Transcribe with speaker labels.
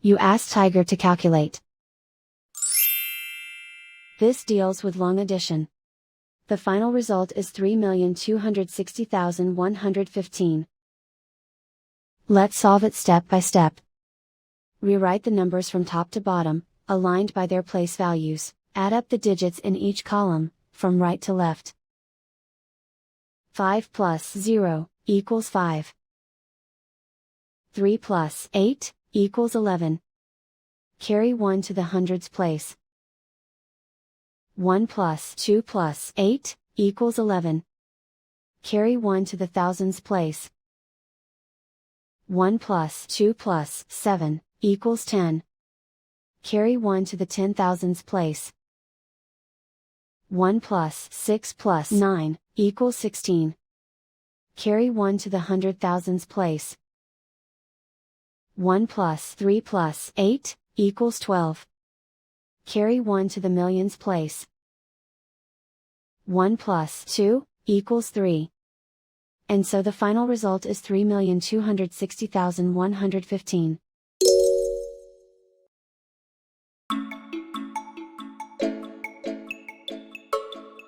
Speaker 1: You ask Tiger to calculate. This deals with long addition. The final result is 3,260,115. Let's solve it step by step. Rewrite the numbers from top to bottom, aligned by their place values. Add up the digits in each column, from right to left. 5 plus 0 equals 5. 3 plus 8 equals 11. Carry 1 to the hundreds place. 1 plus 2 plus 8 equals 11. Carry 1 to the thousands place. 1 plus 2 plus 7 equals 10. Carry 1 to the 10,000s place. 1 plus 6 plus 9 equals 16. Carry 1 to the 100,000s place. 1 plus 3 plus 8 equals 12. Carry 1 to the millions place. 1 plus 2 equals 3. And so the final result is 3,260,115.